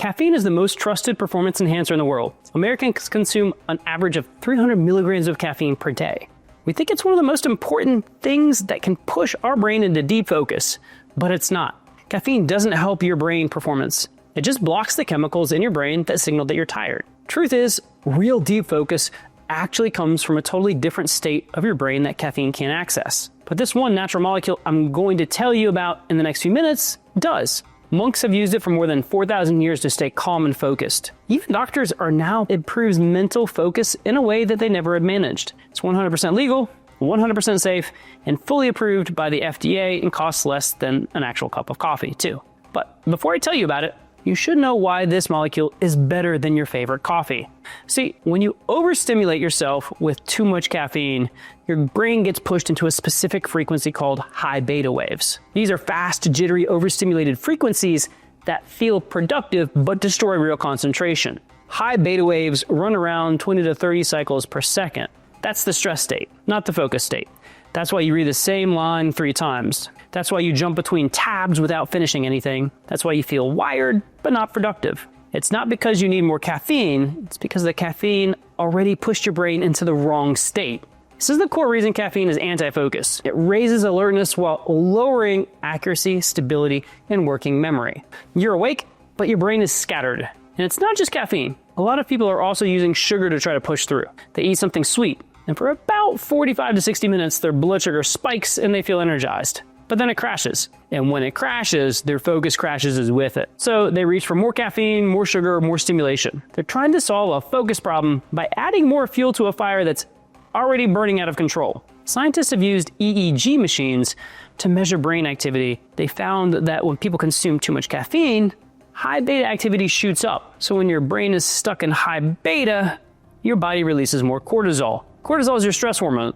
Caffeine is the most trusted performance enhancer in the world. Americans consume an average of 300 milligrams of caffeine per day. We think it's one of the most important things that can push our brain into deep focus, but it's not. Caffeine doesn't help your brain performance. It just blocks the chemicals in your brain that signal that you're tired. Truth is, real deep focus actually comes from a totally different state of your brain that caffeine can't access. But this one natural molecule I'm going to tell you about in the next few minutes does. Monks have used it for more than 4,000 years to stay calm and focused. Even doctors are now improves mental focus in a way that they never had managed. It's 100% legal, 100% safe, and fully approved by the FDA, and costs less than an actual cup of coffee too. But before I tell you about it, you should know why this molecule is better than your favorite coffee. See, when you overstimulate yourself with too much caffeine, your brain gets pushed into a specific frequency called high beta waves. These are fast, jittery, overstimulated frequencies that feel productive but destroy real concentration. High beta waves run around 20 to 30 cycles per second. That's the stress state, not the focus state. That's why you read the same line 3 times. That's why you jump between tabs without finishing anything. That's why you feel wired, but not productive. It's not because you need more caffeine, it's because the caffeine already pushed your brain into the wrong state. This is the core reason caffeine is anti-focus. It raises alertness while lowering accuracy, stability, and working memory. You're awake, but your brain is scattered. And it's not just caffeine. A lot of people are also using sugar to try to push through. They eat something sweet, and for about 45 to 60 minutes, their blood sugar spikes and they feel energized. But then it crashes. And when it crashes, their focus crashes as with it. So they reach for more caffeine, more sugar, more stimulation. They're trying to solve a focus problem by adding more fuel to a fire that's already burning out of control. Scientists have used EEG machines to measure brain activity. They found that when people consume too much caffeine, high beta activity shoots up. So when your brain is stuck in high beta, your body releases more cortisol. Cortisol is your stress hormone.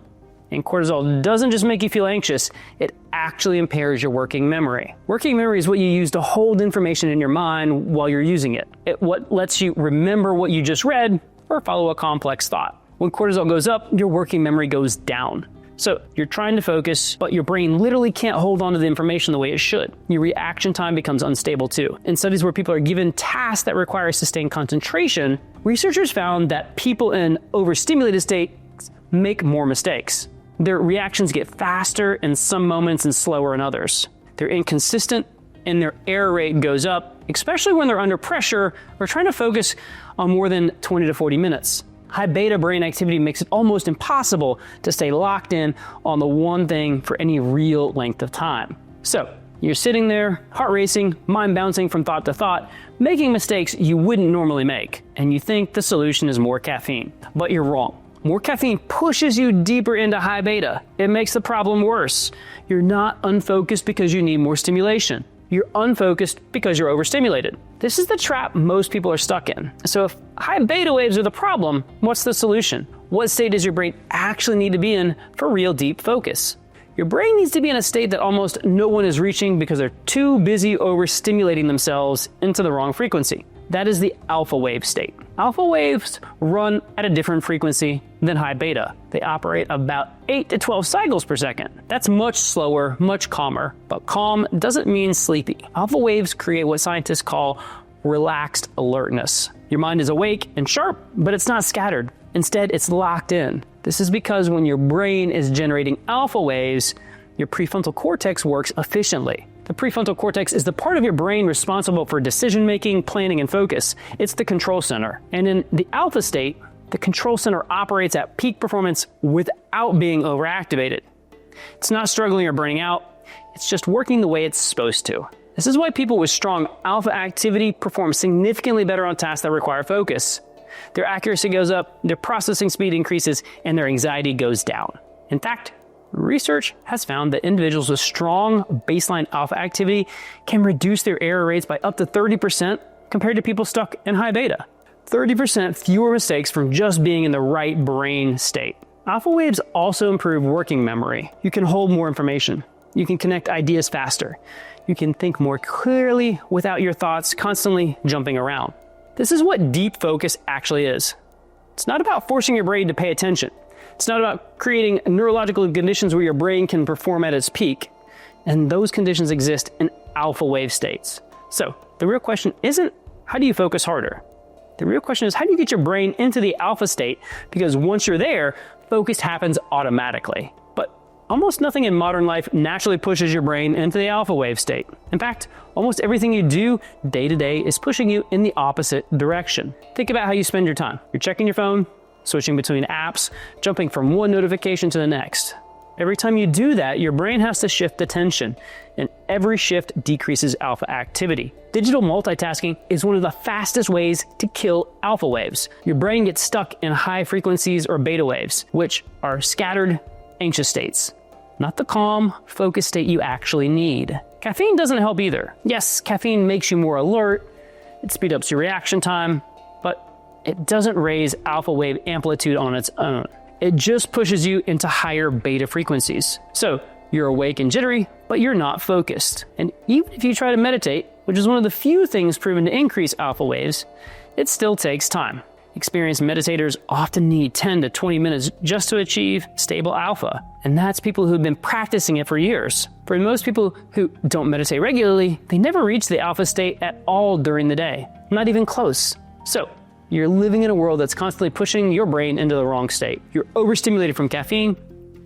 And cortisol doesn't just make you feel anxious, it actually impairs your working memory. Working memory is what you use to hold information in your mind while you're using it. It's what lets you remember what you just read or follow a complex thought. When cortisol goes up, your working memory goes down. So you're trying to focus, but your brain literally can't hold on to the information the way it should. Your reaction time becomes unstable too. In studies where people are given tasks that require sustained concentration, researchers found that people in overstimulated states make more mistakes. Their reactions get faster in some moments and slower in others. They're inconsistent and their error rate goes up, especially when they're under pressure or trying to focus on more than 20 to 40 minutes. High beta brain activity makes it almost impossible to stay locked in on the one thing for any real length of time. So you're sitting there, heart racing, mind bouncing from thought to thought, making mistakes you wouldn't normally make, and you think the solution is more caffeine. But you're wrong. More caffeine pushes you deeper into high beta. It makes the problem worse. You're not unfocused because you need more stimulation. You're unfocused because you're overstimulated. This is the trap most people are stuck in. So if high beta waves are the problem, what's the solution? What state does your brain actually need to be in for real deep focus? Your brain needs to be in a state that almost no one is reaching because they're too busy overstimulating themselves into the wrong frequency. That is the alpha wave state. Alpha waves run at a different frequency than high beta. They operate about 8 to 12 cycles per second. That's much slower, much calmer, but calm doesn't mean sleepy. Alpha waves create what scientists call relaxed alertness. Your mind is awake and sharp, but it's not scattered. Instead, it's locked in. This is because when your brain is generating alpha waves, your prefrontal cortex works efficiently. The prefrontal cortex is the part of your brain responsible for decision-making, planning, and focus. It's the control center. And in the alpha state, the control center operates at peak performance without being overactivated. It's not struggling or burning out. It's just working the way it's supposed to. This is why people with strong alpha activity perform significantly better on tasks that require focus. Their accuracy goes up, their processing speed increases, and their anxiety goes down. In fact, research has found that individuals with strong baseline alpha activity can reduce their error rates by up to 30% compared to people stuck in high beta. 30% fewer mistakes from just being in the right brain state. Alpha waves also improve working memory. You can hold more information. You can connect ideas faster. You can think more clearly without your thoughts constantly jumping around. This is what deep focus actually is. It's not about forcing your brain to pay attention. It's not about creating neurological conditions where your brain can perform at its peak. And those conditions exist in alpha wave states. So the real question isn't how do you focus harder? The real question is, how do you get your brain into the alpha state? Because once you're there, focus happens automatically. But almost nothing in modern life naturally pushes your brain into the alpha wave state. In fact, almost everything you do day to day is pushing you in the opposite direction. Think about how you spend your time. You're checking your phone, switching between apps, jumping from one notification to the next. Every time you do that, your brain has to shift attention, and every shift decreases alpha activity. Digital multitasking is one of the fastest ways to kill alpha waves. Your brain gets stuck in high frequencies or beta waves, which are scattered, anxious states, not the calm, focused state you actually need. Caffeine doesn't help either. Yes, caffeine makes you more alert, it speeds up your reaction time, but it doesn't raise alpha wave amplitude on its own. It just pushes you into higher beta frequencies. So you're awake and jittery, but you're not focused. And even if you try to meditate, which is one of the few things proven to increase alpha waves, it still takes time. Experienced meditators often need 10 to 20 minutes just to achieve stable alpha. And that's people who've been practicing it for years. For most people who don't meditate regularly, they never reach the alpha state at all during the day, not even close. So you're living in a world that's constantly pushing your brain into the wrong state. You're overstimulated from caffeine,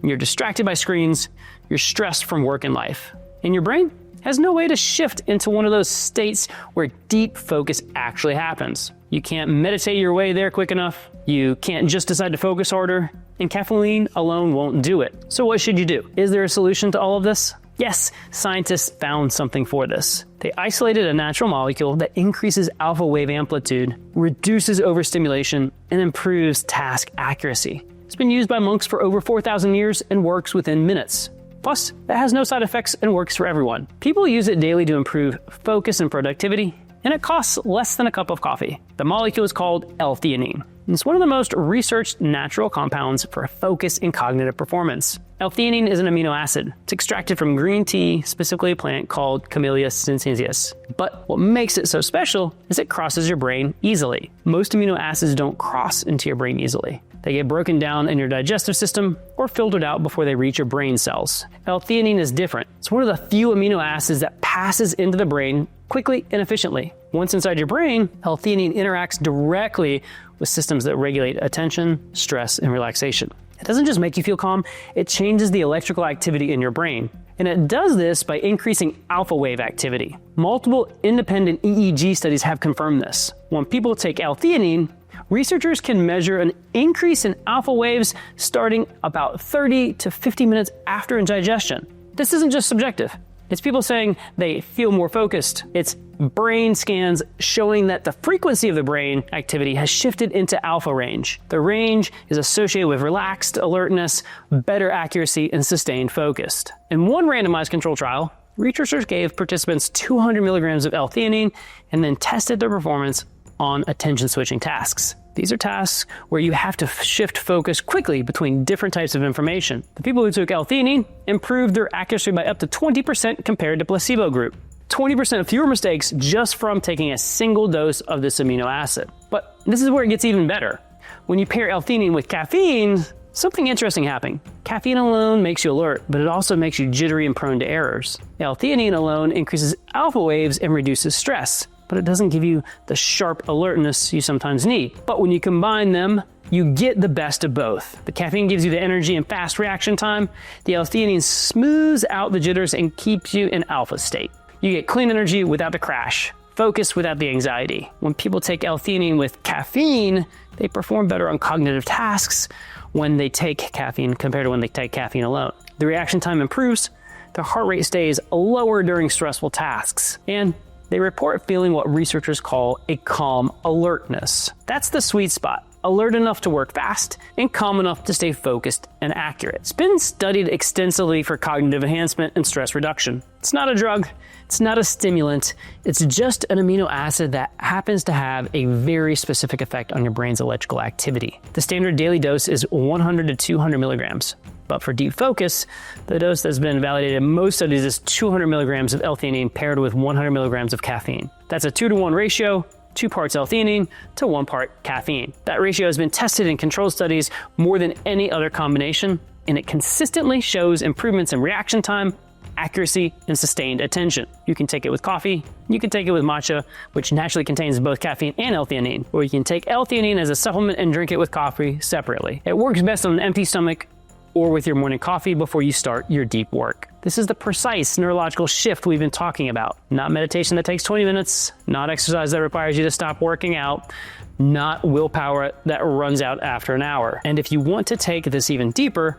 you're distracted by screens, you're stressed from work and life. And your brain has no way to shift into one of those states where deep focus actually happens. You can't meditate your way there quick enough, you can't just decide to focus harder, and caffeine alone won't do it. So what should you do? Is there a solution to all of this? Yes, scientists found something for this. They isolated a natural molecule that increases alpha wave amplitude, reduces overstimulation, and improves task accuracy. It's been used by monks for over 4,000 years and works within minutes. Plus, it has no side effects and works for everyone. People use it daily to improve focus and productivity, and it costs less than a cup of coffee. The molecule is called L-Theanine. It's one of the most researched natural compounds for focus and cognitive performance. L-Theanine is an amino acid. It's extracted from green tea, specifically a plant called Camellia sinensis. But what makes it so special is it crosses your brain easily. Most amino acids don't cross into your brain easily. They get broken down in your digestive system or filtered out before they reach your brain cells. L-Theanine is different. It's one of the few amino acids that passes into the brain quickly and efficiently. Once inside your brain, L-Theanine interacts directly with systems that regulate attention, stress, and relaxation. It doesn't just make you feel calm, it changes the electrical activity in your brain. And it does this by increasing alpha wave activity. Multiple independent EEG studies have confirmed this. When people take L-Theanine, researchers can measure an increase in alpha waves starting about 30 to 50 minutes after indigestion. This isn't just subjective. It's people saying they feel more focused. It's brain scans showing that the frequency of the brain activity has shifted into alpha range. The range is associated with relaxed alertness, better accuracy, and sustained focus. In one randomized control trial, researchers gave participants 200 milligrams of L-Theanine and then tested their performance on attention-switching tasks. These are tasks where you have to shift focus quickly between different types of information. The people who took L-Theanine improved their accuracy by up to 20% compared to placebo group. 20% fewer mistakes just from taking a single dose of this amino acid. But this is where it gets even better. When you pair L-Theanine with caffeine, something interesting happened. Caffeine alone makes you alert, but it also makes you jittery and prone to errors. L-Theanine alone increases alpha waves and reduces stress, but it doesn't give you the sharp alertness you sometimes need. But when you combine them, you get the best of both. The caffeine gives you the energy and fast reaction time. The L-Theanine smooths out the jitters and keeps you in alpha state. You get clean energy without the crash, focus without the anxiety. When people take L-Theanine with caffeine, they perform better on cognitive tasks when they take caffeine compared to when they take caffeine alone. The reaction time improves, the heart rate stays lower during stressful tasks, and they report feeling what researchers call a calm alertness. That's the sweet spot. Alert enough to work fast and calm enough to stay focused and accurate. It's been studied extensively for cognitive enhancement and stress reduction. It's not a drug, it's not a stimulant, it's just an amino acid that happens to have a very specific effect on your brain's electrical activity. The standard daily dose is 100 to 200 milligrams. But for deep focus, the dose that's been validated in most studies is 200 milligrams of L-Theanine paired with 100 milligrams of caffeine. That's a 2-to-1 ratio, 2 parts L-Theanine to 1 part caffeine. That ratio has been tested in controlled studies more than any other combination, and it consistently shows improvements in reaction time, accuracy and sustained attention. You can take it with coffee, you can take it with matcha, which naturally contains both caffeine and L-Theanine, or you can take L-Theanine as a supplement and drink it with coffee separately. It works best on an empty stomach or with your morning coffee before you start your deep work. This is the precise neurological shift we've been talking about. Not meditation that takes 20 minutes, not exercise that requires you to stop working out, not willpower that runs out after an hour. And if you want to take this even deeper,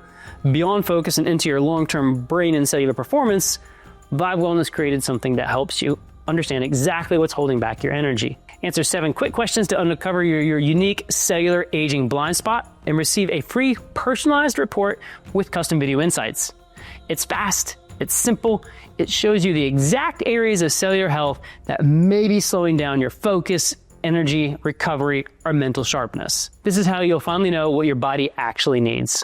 beyond focus and into your long-term brain and cellular performance, Vibe Wellness created something that helps you understand exactly what's holding back your energy. Answer 7 quick questions to uncover your unique cellular aging blind spot and receive a free personalized report with custom video insights. It's fast, it's simple, it shows you the exact areas of cellular health that may be slowing down your focus, energy, recovery, or mental sharpness. This is how you'll finally know what your body actually needs.